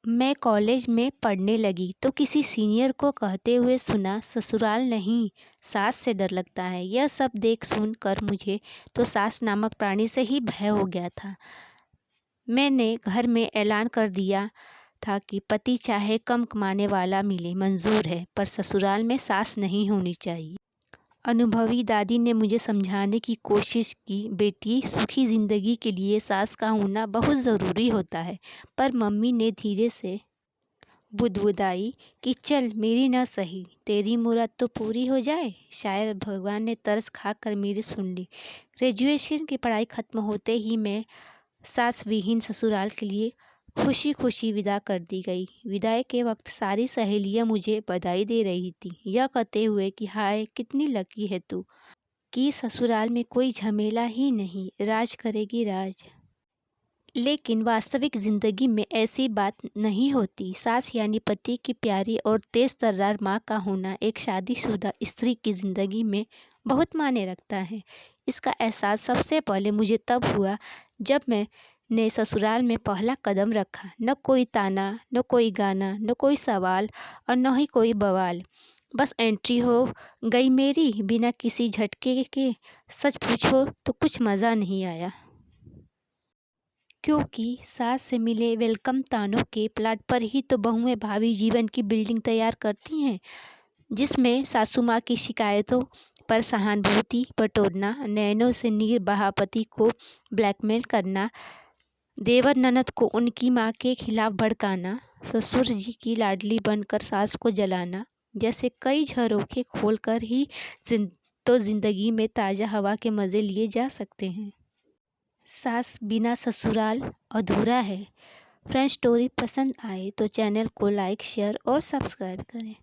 मैं कॉलेज में पढ़ने लगी तो किसी सीनियर को कहते हुए सुना, ससुराल नहीं, सास से डर लगता है। यह सब देख सुन कर मुझे तो सास नामक प्राणी से ही भय हो गया था। मैंने घर में ऐलान कर दिया था कि पति चाहे कम कमाने वाला मिले मंजूर है, पर ससुराल में सास नहीं होनी चाहिए। अनुभवी दादी ने मुझे समझाने की कोशिश की, बेटी सुखी जिंदगी के लिए सास का होना बहुत ज़रूरी होता है। पर मम्मी ने धीरे से बुदबुदाई कि चल मेरी न सही, तेरी मुराद तो पूरी हो जाए। शायद भगवान ने तरस खा कर मेरी सुन ली। ग्रेजुएशन की पढ़ाई खत्म होते ही मैं सास विहीन ससुराल के लिए खुशी खुशी विदा कर दी गई। विदाई के वक्त सारी सहेलियां मुझे बधाई दे रही थी, यह कहते हुए कि हाय कितनी लकी है तू, कि ससुराल में कोई झमेला ही नहीं, राज करेगी राज। लेकिन वास्तविक ज़िंदगी में ऐसी बात नहीं होती। सास यानी पति की प्यारी और तेज तर्रार माँ का होना एक शादीशुदा स्त्री की ज़िंदगी में बहुत मायने रखता है। इसका एहसास सबसे पहले मुझे तब हुआ जब मैंने ससुराल में पहला कदम रखा। न कोई ताना, न कोई गाना, न कोई सवाल और न ही कोई बवाल। बस एंट्री हो गई मेरी बिना किसी झटके के। सच पूछो तो कुछ मज़ा नहीं आया, क्योंकि सास से मिले वेलकम तानों के प्लाट पर ही तो बहुएं भावी जीवन की बिल्डिंग तैयार करती हैं, जिसमें सासू माँ की शिकायतों पर सहानुभूति बटोरना, नैनों से नीर बहा पति को ब्लैकमेल करना, देवर ननद को उनकी माँ के खिलाफ भड़काना, ससुर जी की लाडली बनकर सास को जलाना, जैसे कई झरोखे खोलकर ही जिंदगी में ताज़ा हवा के मज़े लिए जा सकते हैं। सास बिना ससुराल अधूरा है। फ्रेंड्स, स्टोरी पसंद आए तो चैनल को लाइक, शेयर और सब्सक्राइब करें।